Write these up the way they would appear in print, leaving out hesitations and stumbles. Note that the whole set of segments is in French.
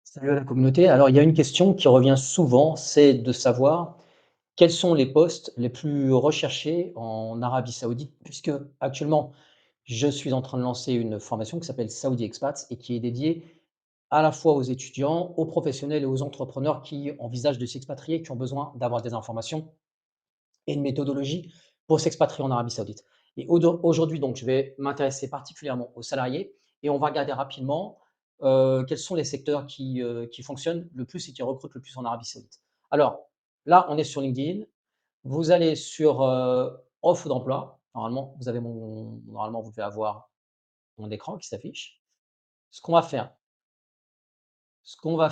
Salut à la communauté. Alors, il y a une question qui revient souvent, c'est de savoir quels sont les postes les plus recherchés en Arabie Saoudite, puisque actuellement, je suis en train de lancer une formation qui s'appelle Saudi Expats et qui est dédiée à la fois aux étudiants, aux professionnels et aux entrepreneurs qui envisagent de s'expatrier, qui ont besoin d'avoir des informations et une méthodologie pour s'expatrier en Arabie Saoudite. Et aujourd'hui, donc, je vais m'intéresser particulièrement aux salariés et on va regarder rapidement quels sont les secteurs qui fonctionnent le plus et qui recrutent le plus en Arabie Saoudite. Alors, là, on est sur LinkedIn. Vous allez sur offre d'emploi. Normalement, vous devez avoir mon écran qui s'affiche. Ce qu'on va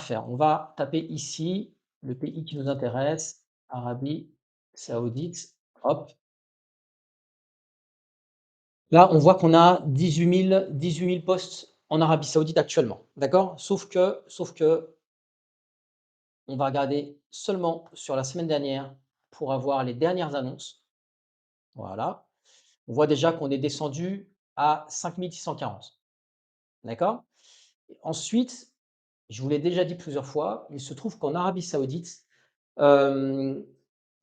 faire, on va taper ici le pays qui nous intéresse, Arabie Saoudite. Hop. Là, on voit qu'on a 18 000 postes en Arabie Saoudite actuellement, d'accord? Sauf que on va regarder seulement sur la semaine dernière pour avoir les dernières annonces. Voilà. On voit déjà qu'on est descendu à 5 640, d'accord? Et ensuite, je vous l'ai déjà dit plusieurs fois, il se trouve qu'en Arabie Saoudite, hem,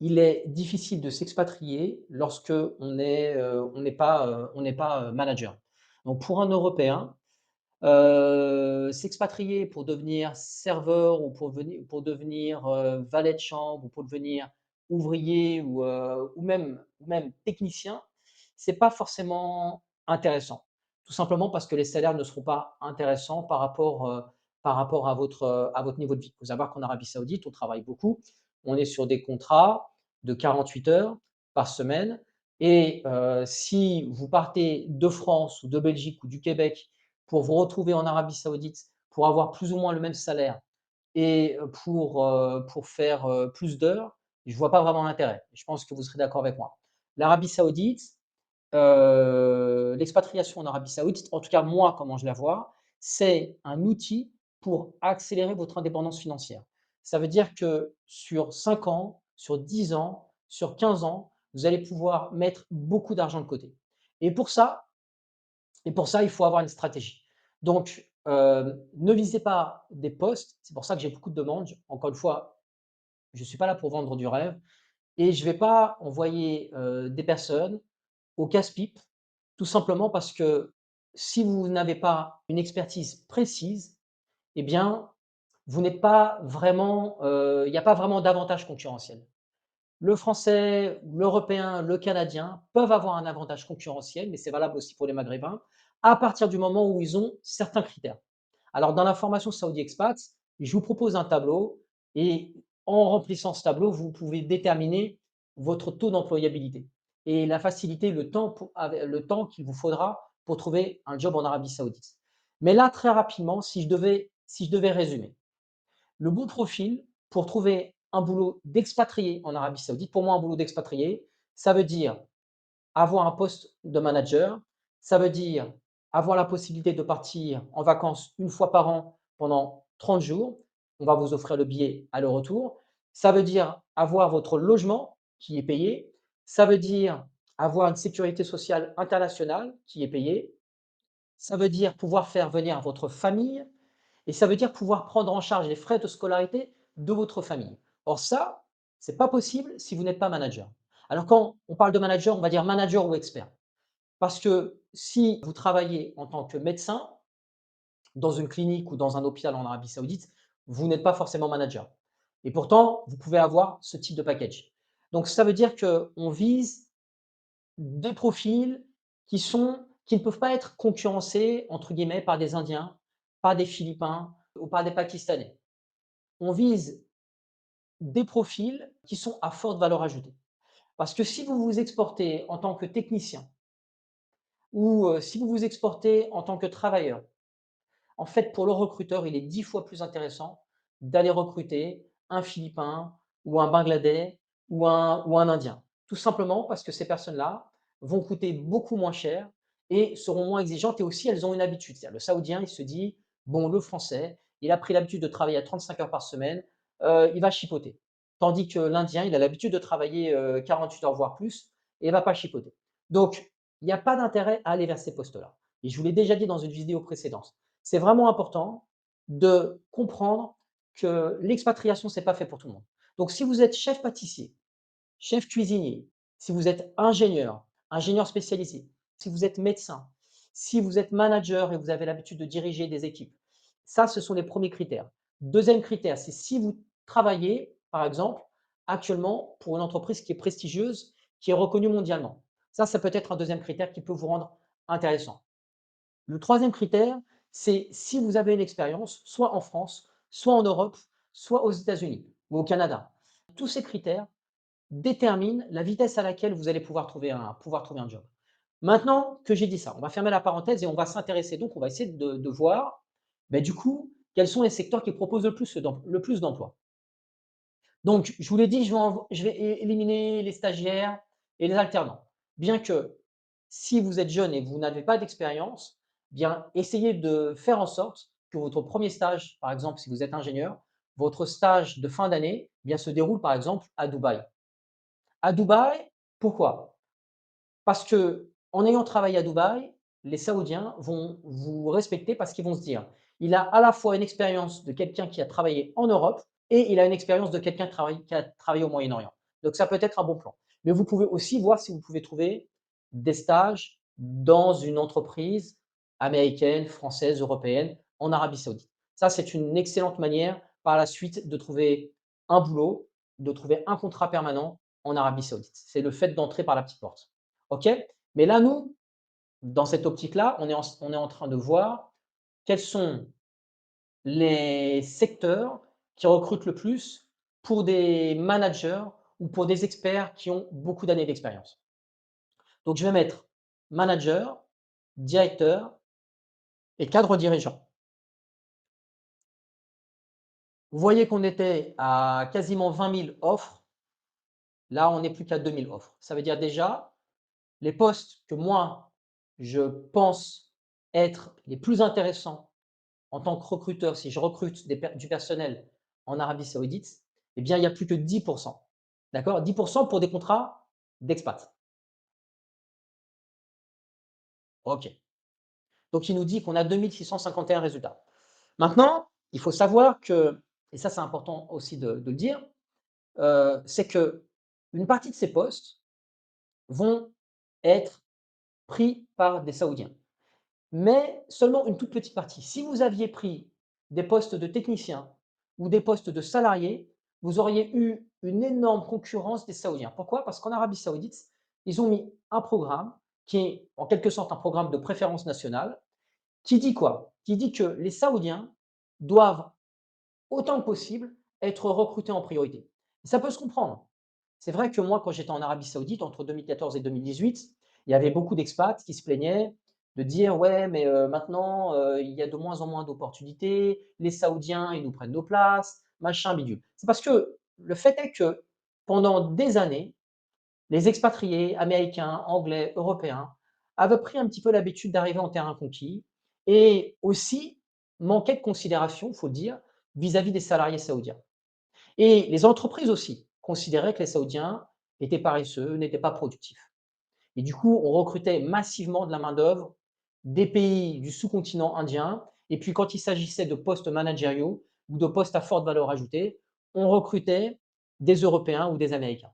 il est difficile de s'expatrier lorsque on n'est pas manager. Donc pour un Européen, s'expatrier pour devenir serveur ou pour devenir, valet de chambre ou pour devenir ouvrier ou même technicien, c'est pas forcément intéressant. Tout simplement parce que les salaires ne seront pas intéressants par rapport à votre niveau de vie. Il faut savoir qu'en Arabie Saoudite, on travaille beaucoup. On est sur des contrats de 48 heures par semaine et si vous partez de France ou de Belgique ou du Québec pour vous retrouver en Arabie Saoudite, pour avoir plus ou moins le même salaire et pour faire, plus d'heures, je vois pas vraiment l'intérêt. Je pense que vous serez d'accord avec moi. L'Arabie Saoudite, l'expatriation en Arabie Saoudite, en tout cas moi comment je la vois, c'est un outil pour accélérer votre indépendance financière. Ça veut dire que sur 5 ans, sur 10 ans, sur 15 ans, vous allez pouvoir mettre beaucoup d'argent de côté et pour ça, il faut avoir une stratégie. Donc, ne visez pas des postes, c'est pour ça que j'ai beaucoup de demandes. Encore une fois, je ne suis pas là pour vendre du rêve et je ne vais pas envoyer, des personnes au casse-pipe, tout simplement parce que si vous n'avez pas une expertise précise, eh bien, vous n'êtes pas vraiment, il n'y a pas vraiment d'avantage concurrentiel. Le français, l'européen, le canadien peuvent avoir un avantage concurrentiel, mais c'est valable aussi pour les maghrébins, à partir du moment où ils ont certains critères. Alors, dans la formation Saudi Expats, je vous propose un tableau et en remplissant ce tableau, vous pouvez déterminer votre taux d'employabilité et la facilité, le temps qu'il vous faudra pour trouver un job en Arabie Saoudite. Mais là, très rapidement, si je devais résumer, le bon profil pour trouver un boulot d'expatrié en Arabie Saoudite, pour moi, un boulot d'expatrié, ça veut dire avoir un poste de manager, ça veut dire avoir la possibilité de partir en vacances une fois par an pendant 30 jours. On va vous offrir le billet aller-retour. Ça veut dire avoir votre logement qui est payé. Ça veut dire avoir une sécurité sociale internationale qui est payée. Ça veut dire pouvoir faire venir votre famille et ça veut dire pouvoir prendre en charge les frais de scolarité de votre famille. Or ça, c'est pas possible si vous n'êtes pas manager. Alors quand on parle de manager, on va dire manager ou expert. Parce que si vous travaillez en tant que médecin dans une clinique ou dans un hôpital en Arabie Saoudite, vous n'êtes pas forcément manager. Et pourtant, vous pouvez avoir ce type de package. Donc ça veut dire qu'on vise des profils qui ne peuvent pas être concurrencés entre guillemets par des Indiens, par des Philippins ou par des Pakistanais. On vise des profils qui sont à forte valeur ajoutée. Parce que si vous vous exportez en tant que technicien ou si vous vous exportez en tant que travailleur, en fait, pour le recruteur, il est 10 fois plus intéressant d'aller recruter un Philippin ou un Bangladais ou un Indien. Tout simplement parce que ces personnes-là vont coûter beaucoup moins cher et seront moins exigeantes et aussi elles ont une habitude. C'est-à-dire le Saoudien, il se dit: «Bon, le Français, il a pris l'habitude de travailler à 35 heures par semaine, il va chipoter». Tandis que l'Indien, il a l'habitude de travailler, 48 heures voire plus et il va pas chipoter. Donc il n'y a pas d'intérêt à aller vers ces postes-là et je vous l'ai déjà dit dans une vidéo précédente. C'est vraiment important de comprendre que l'expatriation, c'est pas fait pour tout le monde. Donc si vous êtes chef pâtissier, chef cuisinier, si vous êtes ingénieur, ingénieur spécialisé, si vous êtes médecin, si vous êtes manager et vous avez l'habitude de diriger des équipes, ça, ce sont les premiers critères. Deuxième critère, c'est si vous travaillez, par exemple, actuellement pour une entreprise qui est prestigieuse, qui est reconnue mondialement. Ça peut être un deuxième critère qui peut vous rendre intéressant. Le troisième critère, c'est si vous avez une expérience, soit en France, soit en Europe, soit aux États-Unis ou au Canada. Tous ces critères déterminent la vitesse à laquelle vous allez pouvoir trouver un job. Maintenant que j'ai dit ça, on va fermer la parenthèse et on va s'intéresser donc on va essayer de voir, du coup, quels sont les secteurs qui proposent le plus d'emplois. Donc je vous l'ai dit, je vais éliminer les stagiaires et les alternants. Bien que si vous êtes jeune et vous n'avez pas d'expérience, bien essayez de faire en sorte que votre premier stage, par exemple si vous êtes ingénieur, votre stage de fin d'année, bien se déroule par exemple à Dubaï. À Dubaï, pourquoi? Parce qu'en ayant travaillé à Dubaï, les Saoudiens vont vous respecter parce qu'ils vont se dire: «Il a à la fois une expérience de quelqu'un qui a travaillé en Europe et il a une expérience de quelqu'un qui a travaillé au Moyen-Orient». Donc ça peut être un bon plan. Mais vous pouvez aussi voir si vous pouvez trouver des stages dans une entreprise américaine, française, européenne, en Arabie Saoudite. Ça, c'est une excellente manière par la suite de trouver un boulot, de trouver un contrat permanent en Arabie Saoudite. C'est le fait d'entrer par la petite porte. OK? Mais là, nous, dans cette optique-là, on est en train de voir quels sont les secteurs qui recrutent le plus pour des managers ou pour des experts qui ont beaucoup d'années d'expérience. Donc je vais mettre manager, directeur et cadre dirigeant. Vous voyez qu'on était à quasiment 20 000 offres. Là, on n'est plus qu'à 2 000 offres. Ça veut dire déjà, les postes que moi, je pense être les plus intéressants en tant que recruteur, si je recrute du personnel en Arabie Saoudite, eh bien, il y a plus que 10. D'accord? 10 pour des contrats d'expat. OK. Donc il nous dit qu'on a 2 651 résultats. Maintenant, il faut savoir que, et ça c'est important aussi de le dire, c'est qu'une partie de ces postes vont être pris par des Saoudiens. Mais seulement une toute petite partie. Si vous aviez pris des postes de techniciens ou des postes de salariés, vous auriez eu une énorme concurrence des Saoudiens. Pourquoi? Parce qu'en Arabie Saoudite, ils ont mis un programme qui est en quelque sorte un programme de préférence nationale, qui dit quoi? Qui dit que les Saoudiens doivent autant que possible être recrutés en priorité. Et ça peut se comprendre. C'est vrai que moi, quand j'étais en Arabie Saoudite, entre 2014 et 2018, il y avait beaucoup d'expats qui se plaignaient de dire: «Ouais, mais maintenant, il y a de moins en moins d'opportunités, les Saoudiens, ils nous prennent nos places, machin bidule». C'est parce que le fait est que pendant des années, les expatriés américains, anglais, européens avaient pris un petit peu l'habitude d'arriver en terrain conquis et aussi manquaient de considération, il faut le dire, vis-à-vis des salariés saoudiens. Et les entreprises aussi considéraient que les Saoudiens étaient paresseux, n'étaient pas productifs. Et du coup, on recrutait massivement de la main-d'œuvre des pays du sous-continent indien. Et puis, quand il s'agissait de postes managériaux ou de postes à forte valeur ajoutée, on recrutait des Européens ou des Américains.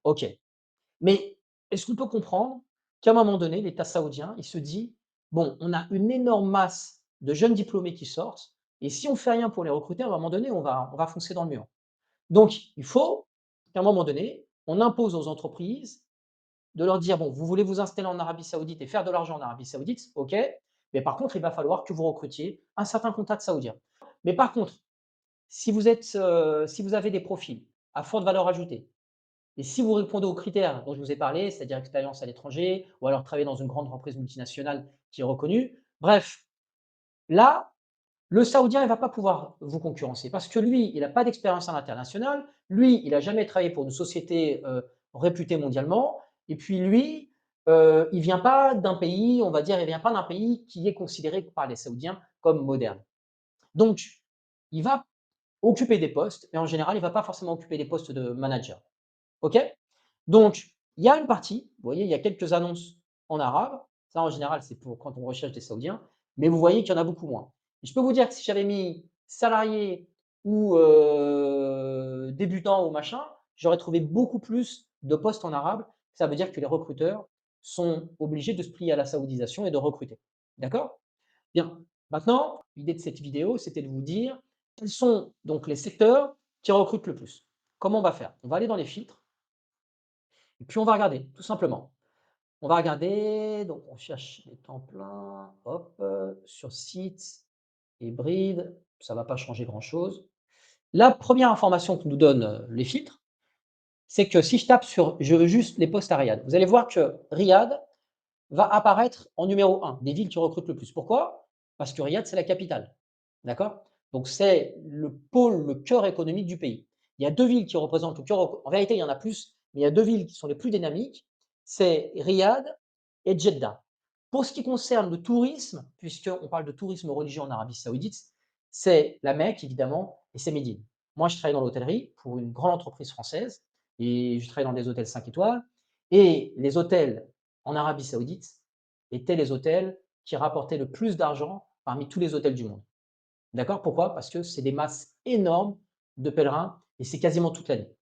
OK. Mais est-ce qu'on peut comprendre qu'à un moment donné, l'État saoudien, il se dit: «Bon, on a une énorme masse de jeunes diplômés qui sortent et si on fait rien pour les recruter, à un moment donné, on va foncer dans le mur». Donc il faut qu'à un moment donné, on impose aux entreprises de leur dire: «Bon, vous voulez vous installer en Arabie Saoudite et faire de l'argent en Arabie Saoudite, OK, mais par contre, il va falloir que vous recrutiez un certain contact saoudien. Mais par contre, si vous avez des profils à forte valeur ajoutée et si vous répondez aux critères dont je vous ai parlé, c'est-à-dire expérience à l'étranger ou alors travailler dans une grande entreprise multinationale qui est reconnue, bref, là, le Saoudien, il ne va pas pouvoir vous concurrencer parce que lui, il n'a pas d'expérience à l'international. Lui, il n'a jamais travaillé pour une société réputée mondialement. Et puis lui, il vient pas d'un pays, on va dire, il vient pas d'un pays qui est considéré par les Saoudiens comme moderne. Donc, il va occuper des postes, mais en général, il ne va pas forcément occuper des postes de manager. OK? Donc, il y a une partie, vous voyez, il y a quelques annonces en arabe. Ça, en général, c'est pour quand on recherche des Saoudiens, mais vous voyez qu'il y en a beaucoup moins. Et je peux vous dire que si j'avais mis salarié ou débutant ou machin, j'aurais trouvé beaucoup plus de postes en arabe. Ça veut dire que les recruteurs sont obligés de se plier à la saoudisation et de recruter. D'accord? Bien. Maintenant, l'idée de cette vidéo, c'était de vous dire quels sont donc les secteurs qui recrutent le plus. Comment on va faire? On va aller dans les filtres et puis on va regarder, tout simplement. On va regarder, donc on cherche les temps pleins, hop, sur site, hybride, ça ne va pas changer grand-chose. La première information que nous donnent, les filtres, c'est que si je tape sur je veux juste les postes à Riyad, vous allez voir que Riyad va apparaître en numéro un des villes qui recrutent le plus. Pourquoi? Parce que Riyad, c'est la capitale. D'accord? Donc c'est le pôle, le cœur économique du pays. Il y a 2 villes qui représentent le cœur en vérité, il y en a plus, mais il y a 2 villes qui sont les plus dynamiques, c'est Riyad et Djeddah. Pour ce qui concerne le tourisme, puisqu'on parle de tourisme religieux en Arabie Saoudite, c'est la Mecque évidemment et c'est Médine. Moi, je travaille dans l'hôtellerie pour une grande entreprise française et je travaille dans des hôtels 5 étoiles et les hôtels en Arabie Saoudite étaient les hôtels qui rapportaient le plus d'argent parmi tous les hôtels du monde. D'accord? Pourquoi? Parce que c'est des masses énormes de pèlerins et c'est quasiment toute l'année.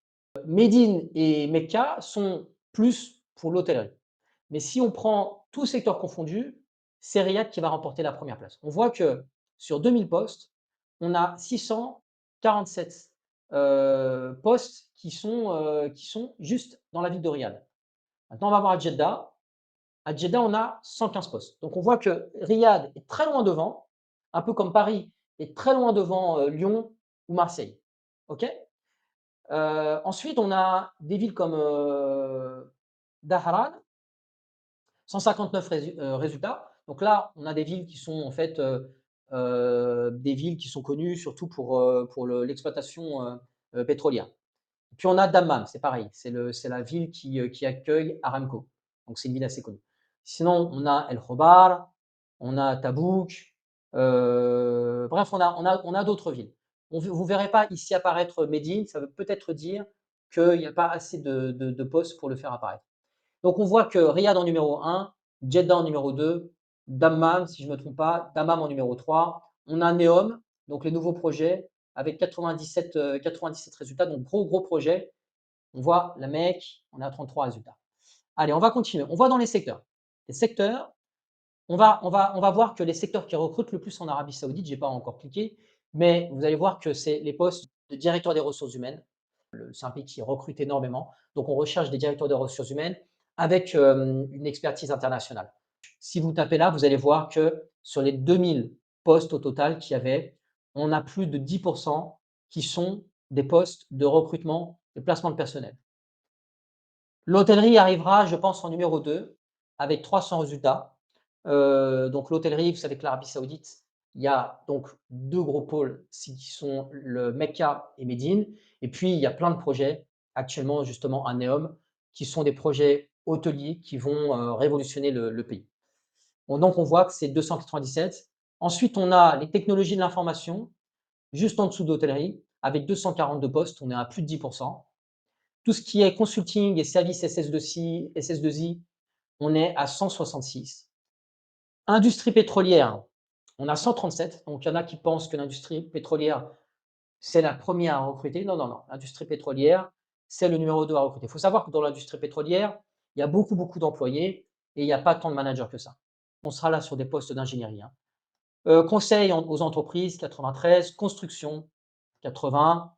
Médine et Mecca sont plus pour l'hôtellerie. Mais si on prend tous secteurs confondus, c'est Riyad qui va remporter la première place. On voit que sur 2000 postes, on a 647 postes qui sont juste dans la ville de Riyad. Maintenant, on va voir à Jeddah. À Jeddah, on a 115 postes. Donc on voit que Riyad est très loin devant, un peu comme Paris est très loin devant Lyon ou Marseille. OK? Ensuite, on a des villes comme Dhahran, 159 résultats. Donc là, on a des villes qui sont en fait des villes qui sont connues surtout pour l'exploitation pétrolière. Puis on a Dammam, c'est pareil, c'est la ville qui accueille Aramco. Donc c'est une ville assez connue. Sinon, on a El Khobar, on a Tabouk, bref, on a d'autres villes. Vous ne verrez pas ici apparaître Médine, ça veut peut-être dire qu'il n'y a pas assez de postes pour le faire apparaître. Donc on voit que Riyad en numéro un, Jeddah en numéro 2, Dammam, si je ne me trompe pas, Dammam en numéro 3. On a Neom, donc les nouveaux projets, avec 97 résultats, donc gros projet. On voit la Mecque, on est à 33 résultats. Allez, on va continuer. On voit dans les secteurs. Les secteurs, on va voir que les secteurs qui recrutent le plus en Arabie Saoudite, je n'ai pas encore cliqué, mais vous allez voir que c'est les postes de directeur des ressources humaines. C'est un pays qui recrute énormément. Donc, on recherche des directeurs des ressources humaines avec une expertise internationale. Si vous tapez là, vous allez voir que sur les 2000 postes au total qu'il y avait, on a plus de 10% qui sont des postes de recrutement, de placement de personnel. L'hôtellerie arrivera, je pense, en numéro 2 avec 300 résultats. Donc l'hôtellerie, vous savez que l'Arabie Saoudite, il y a donc 2 gros pôles qui sont le Mecca et Médine et puis il y a plein de projets actuellement justement à NEOM qui sont des projets hôteliers qui vont, révolutionner le pays. Bon donc on voit que c'est 297. Ensuite, on a les technologies de l'information, juste en dessous d'hôtellerie, avec 242 postes, on est à plus de 10%. Tout ce qui est consulting et services SS2I, SS2I, on est à 166. Industrie pétrolière, on a 137. Donc, il y en a qui pensent que l'industrie pétrolière, c'est la première à recruter. Non, non, non. L'industrie pétrolière, c'est le numéro 2 à recruter. Il faut savoir que dans l'industrie pétrolière, il y a beaucoup d'employés et il n'y a pas tant de managers que ça. On sera là sur des postes d'ingénierie, hein. Conseil aux entreprises, 93. Construction, 80.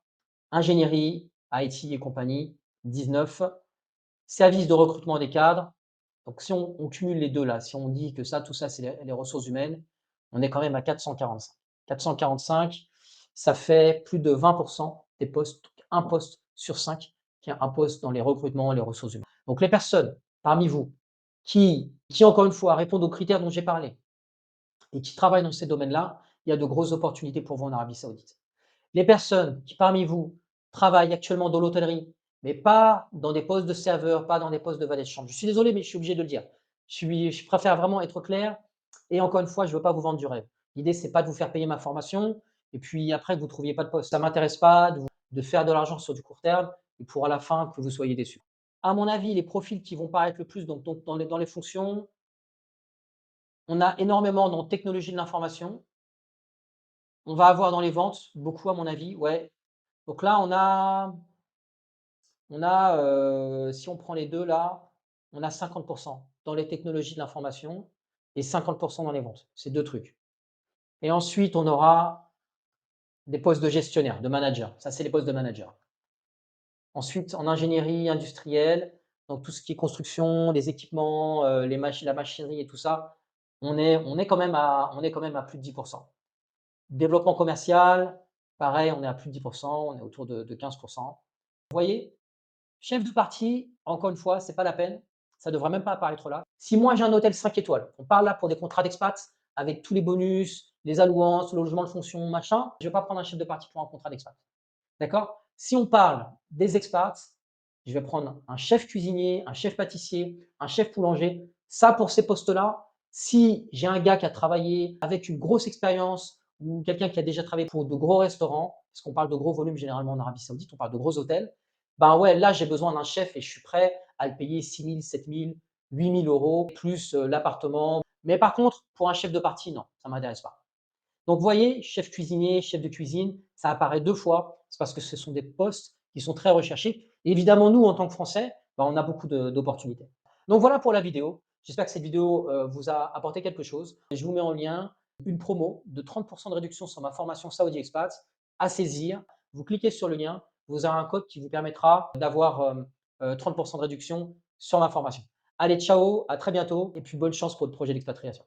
Ingénierie, IT et compagnie, 19. Service de recrutement des cadres. Donc si on cumule les deux là, si on dit que ça, tout ça, c'est les ressources humaines, on est quand même à 445. 445, ça fait plus de 20% des postes, un poste sur 5 qui est un poste dans les recrutements et les ressources humaines. Donc les personnes parmi vous qui encore une fois répondent aux critères dont j'ai parlé et qui travaillent dans ces domaines-là, il y a de grosses opportunités pour vous en Arabie Saoudite. Les personnes qui parmi vous travaillent actuellement dans l'hôtellerie, mais pas dans des postes de serveur, pas dans des postes de valet de chambre. Je suis désolé, mais je suis obligé de le dire. Je préfère vraiment être clair et encore une fois, je ne veux pas vous vendre du rêve. L'idée, c'est pas de vous faire payer ma formation et puis après que vous ne trouviez pas de poste. Ça ne m'intéresse pas de faire de l'argent sur du court terme et pour à la fin que vous soyez déçus. À mon avis, les profils qui vont paraître le plus donc dans les fonctions, on a énormément dans technologie de l'information, On va avoir dans les ventes, beaucoup à mon avis, ouais. Donc là, si on prend les 2 là, on a 50 dans les technologies de l'information et 50 dans les ventes. C'est 2 trucs. Et ensuite, on aura des postes de gestionnaire, de manager. Ça, c'est les postes de manager. Ensuite, en ingénierie industrielle, donc tout ce qui est construction, les équipements, la machinerie et tout ça, on est quand même à plus de 10. Développement commercial, pareil, on est à plus de 10, on est autour de 15. Vous voyez? Chef de parti, encore une fois, c'est pas la peine, ça devrait même pas apparaître là. Si moi j'ai un hôtel 5 étoiles, on parle là pour des contrats d'expat avec tous les bonus, les allowances, le logement de fonction, machin, je vais pas prendre un chef de parti pour un contrat d'expat. D'accord? Si on parle des expats, je vais prendre un chef cuisinier, un chef pâtissier, un chef boulanger. Ça, pour ces postes-là, si j'ai un gars qui a travaillé avec une grosse expérience ou quelqu'un qui a déjà travaillé pour de gros restaurants, parce qu'on parle de gros volumes généralement en Arabie Saoudite, on parle de gros hôtels, ben ouais, là, j'ai besoin d'un chef et je suis prêt à le payer 6 000, 7 000, 8 000 euros, plus l'appartement. Mais par contre, pour un chef de partie, non, ça ne m'intéresse pas. Donc, vous voyez, chef cuisinier, chef de cuisine, ça apparaît 2 fois. C'est parce que ce sont des postes qui sont très recherchés. Et évidemment, nous, en tant que Français, bah, on a beaucoup d'opportunités. Donc voilà pour la vidéo. J'espère que cette vidéo vous a apporté quelque chose. Je vous mets en lien une promo de 30 de réduction sur ma formation Saudi Expat à saisir. Vous cliquez sur le lien, vous aurez un code qui vous permettra d'avoir 30 de réduction sur ma formation. Allez, ciao, à très bientôt et puis bonne chance pour le projet d'expatriation.